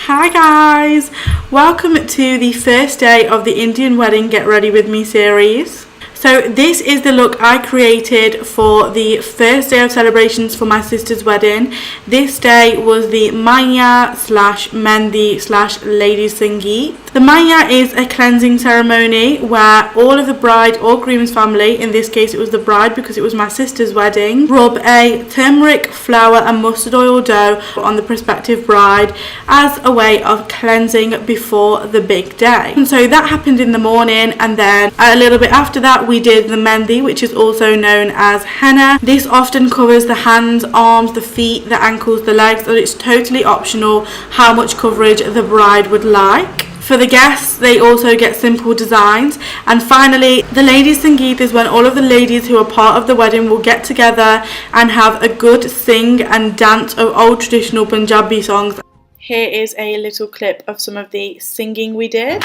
Hi guys, welcome to the first day of the Indian Wedding Get Ready With Me series. So this is the look I created for the first day of celebrations for my sister's wedding. This day was the Manya / Mendi / Ladies Sangeet. The Manya is a cleansing ceremony where all of the bride or groom's family, in this case it was the bride because it was my sister's wedding, rub a turmeric, flour and mustard oil dough on the prospective bride as a way of cleansing before the big day. And so that happened in the morning, and then a little bit after that we did the Mendi, which is also known as henna. This often covers the hands, arms, the feet, the ankles, the legs, and it's totally optional how much coverage the bride would like. For the guests, they also get simple designs. And finally, the Ladies Sangeet is when all of the ladies who are part of the wedding will get together and have a good sing and dance of old traditional Punjabi songs. Here is a little clip of some of the singing we did.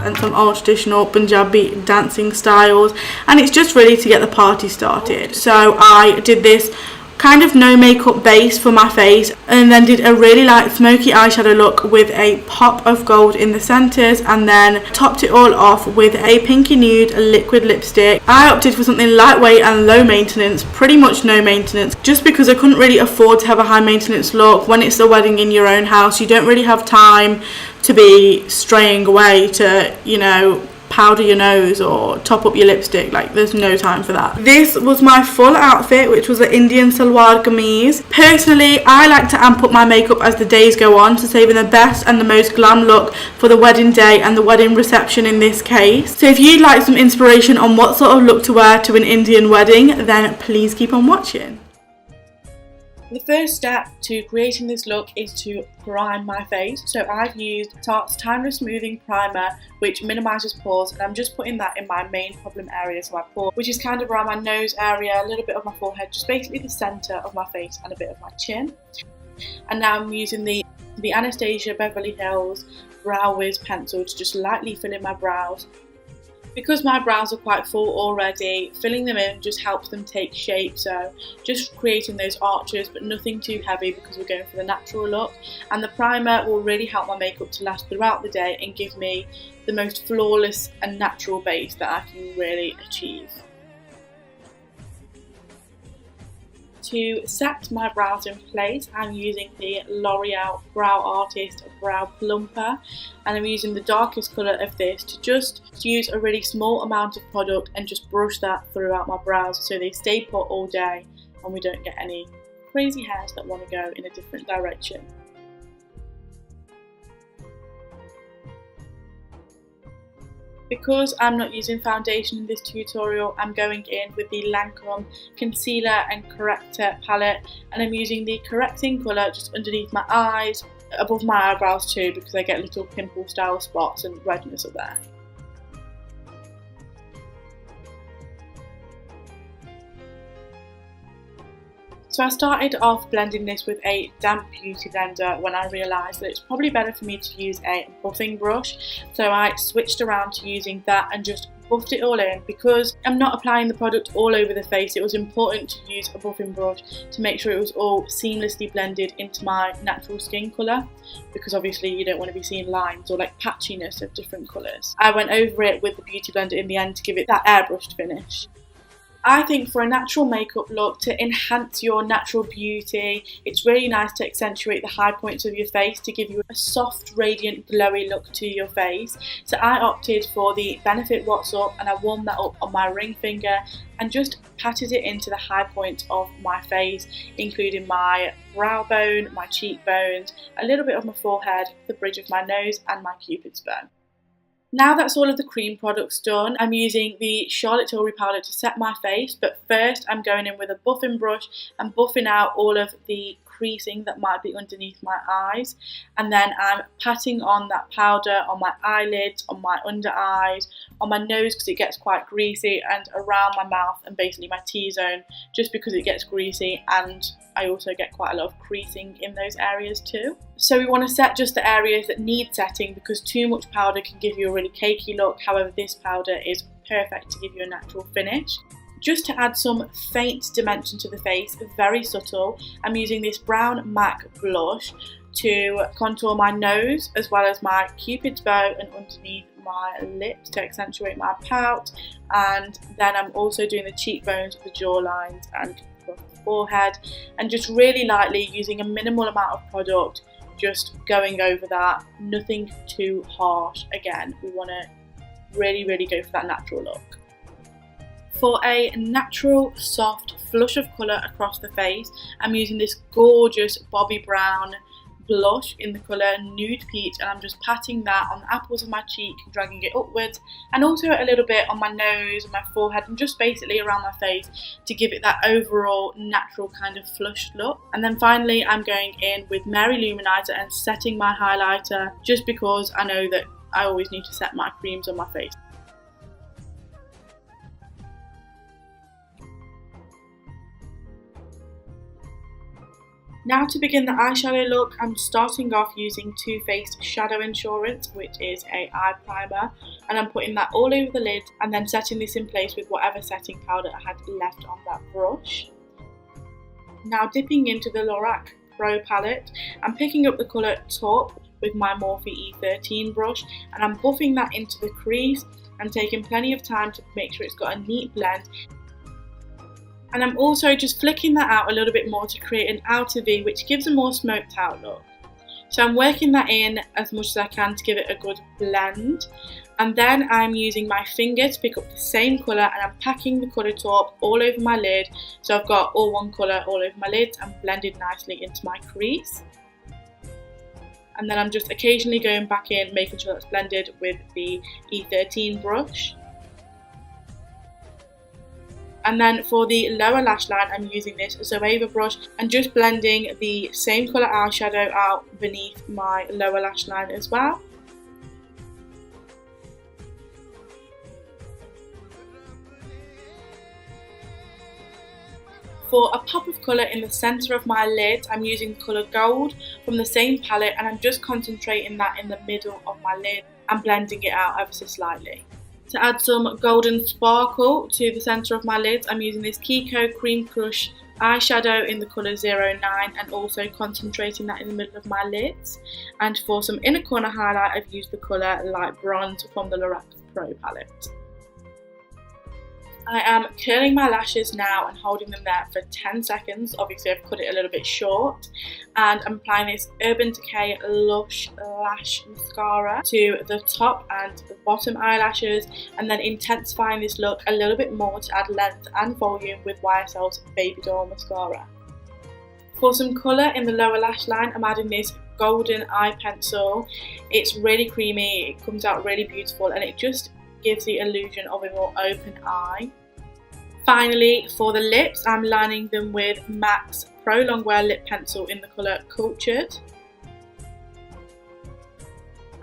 And some old traditional Punjabi dancing styles, and it's just really to get the party started. So I did this kind of no makeup base for my face, and then did a really light smoky eyeshadow look with a pop of gold in the centres, and then topped it all off with a pinky nude liquid lipstick. I opted for something lightweight and low maintenance, pretty much no maintenance, just because I couldn't really afford to have a high maintenance look. When it's a wedding in your own house, you don't really have time to be straying away to, you know, powder your nose or top up your lipstick. Like, there's no time for that. This was my full outfit, which was an Indian salwar kameez. Personally, I like to amp up my makeup as the days go on to saving the best and the most glam look for the wedding day and the wedding reception in this case. So if you'd like some inspiration on what sort of look to wear to an Indian wedding, then please keep on watching. The first step to creating this look is to prime my face. So I've used Tarte's Timeless Smoothing Primer, which minimises pores, and I'm just putting that in my main problem area, so my pore, which is kind of around my nose area, a little bit of my forehead, just basically the centre of my face and a bit of my chin. And now I'm using the ANASTASIA Beverly Hills Brow Wiz pencil to just lightly fill in my brows. Because my brows are quite full already, filling them in just helps them take shape, so just creating those arches but nothing too heavy because we're going for the natural look. And the primer will really help my makeup to last throughout the day and give me the most flawless and natural base that I can really achieve. To set my brows in place, I'm using the L'Oreal Brow Artist Brow Plumper, and I'm using the darkest colour of this to just use a really small amount of product and just brush that throughout my brows so they stay put all day and we don't get any crazy hairs that want to go in a different direction. Because I'm not using foundation in this tutorial, I'm going in with the Lancome Concealer and Corrector palette, and I'm using the correcting colour just underneath my eyes, above my eyebrows too, because I get little pimple style spots and redness up there. So I started off blending this with a damp beauty blender when I realised that it's probably better for me to use a buffing brush. So I switched around to using that and just buffed it all in. Because I'm not applying the product all over the face, it was important to use a buffing brush to make sure it was all seamlessly blended into my natural skin colour, because obviously you don't want to be seeing lines or like patchiness of different colours. I went over it with the beauty blender in the end to give it that airbrushed finish. I think for a natural makeup look, to enhance your natural beauty, it's really nice to accentuate the high points of your face to give you a soft, radiant, glowy look to your face. So I opted for the Benefit What's Up, and I warmed that up on my ring finger and just patted it into the high points of my face, including my brow bone, my cheekbones, a little bit of my forehead, the bridge of my nose and my cupid's bow. Now that's all of the cream products done, I'm using the Charlotte Tilbury powder to set my face, but first I'm going in with a buffing brush and buffing out all of the creasing that might be underneath my eyes, and then I'm patting on that powder on my eyelids, on my under eyes, on my nose because it gets quite greasy, and around my mouth and basically my T-zone just because it gets greasy, and I also get quite a lot of creasing in those areas too. So we want to set just the areas that need setting because too much powder can give you a really cakey look. However, this powder is perfect to give you a natural finish. Just to add some faint dimension to the face, very subtle, I'm using this brown MAC blush to contour my nose as well as my cupid's bow and underneath my lips to accentuate my pout, and then I'm also doing the cheekbones, the jawlines and the forehead, and just really lightly using a minimal amount of product, just going over that, nothing too harsh. Again, we want to really go for that natural look. For a natural soft flush of colour across the face, I'm using this gorgeous Bobbi Brown blush in the colour Nude Peach, and I'm just patting that on the apples of my cheek, dragging it upwards, and also a little bit on my nose and my forehead and just basically around my face to give it that overall natural kind of flushed look. And then finally I'm going in with Mary Luminizer and setting my highlighter, just because I know that I always need to set my creams on my face. Now to begin the eyeshadow look, I'm starting off using Too Faced Shadow Insurance, which is a eye primer, and I'm putting that all over the lid and then setting this in place with whatever setting powder I had left on that brush. Now dipping into the Lorac Pro palette, I'm picking up the colour Taupe with my Morphe E13 brush, and I'm buffing that into the crease and taking plenty of time to make sure it's got a neat blend. And I'm also just flicking that out a little bit more to create an outer V, which gives a more smoked out look. So I'm working that in as much as I can to give it a good blend. And then I'm using my finger to pick up the same colour, and I'm packing the colour Taupe all over my lid. So I've got all one colour all over my lids and blended nicely into my crease. And then I'm just occasionally going back in, making sure that's blended with the E13 brush. And then for the lower lash line, I'm using this Zoeva brush and just blending the same colour eyeshadow out beneath my lower lash line as well. For a pop of colour in the centre of my lid, I'm using the colour Gold from the same palette, and I'm just concentrating that in the middle of my lid and blending it out ever so slightly. To add some golden sparkle to the centre of my lids, I'm using this Kiko Cream Crush eyeshadow in the colour 09 and also concentrating that in the middle of my lids. And for some inner corner highlight, I've used the colour Light Bronze from the Lorac Pro palette. I am curling my lashes now and holding them there for 10 seconds. Obviously I've cut it a little bit short, and I'm applying this Urban Decay Lush Lash Mascara to the top and the bottom eyelashes, and then intensifying this look a little bit more to add length and volume with YSL's Baby Doll Mascara. For some colour in the lower lash line, I'm adding this golden eye pencil. It's really creamy, it comes out really beautiful, and it just gives the illusion of a more open eye. Finally, for the lips, I'm lining them with MAC's Pro Longwear Lip Pencil in the colour Cultured.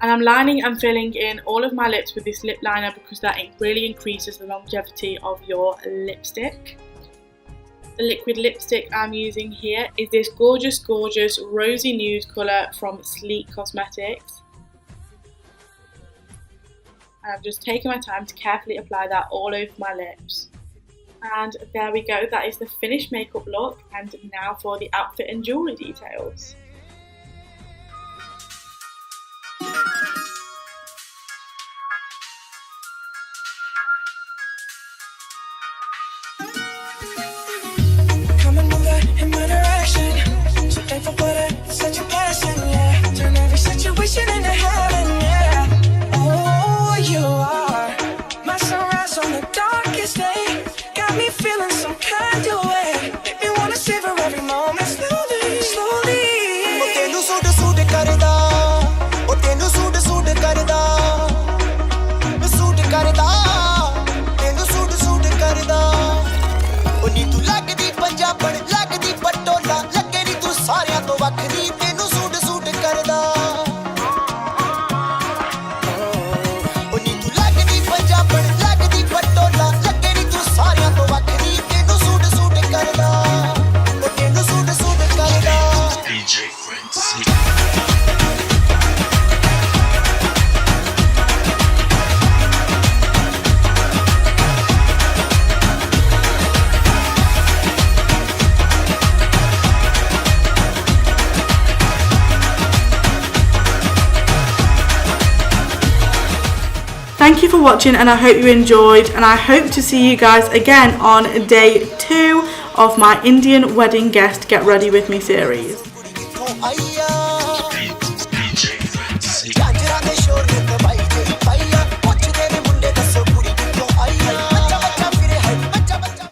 And I'm lining and filling in all of my lips with this lip liner because that really increases the longevity of your lipstick. The liquid lipstick I'm using here is this gorgeous rosy nude colour from Sleek Cosmetics. And I'm just taking my time to carefully apply that all over my lips. And there we go, that is the finished makeup look. And now for the outfit and jewellery details. Come and move that in my direction. So thankful for that, it's such a blessing, yeah. Turn every situation into heaven, yeah. You are my sunrise on the darkest day. Got me feeling some kind of way. Make me wanna savor every moment slowly. Thank you for watching, and I hope you enjoyed, and I hope to see you guys again on day 2 of my Indian Wedding Guest Get Ready With Me series.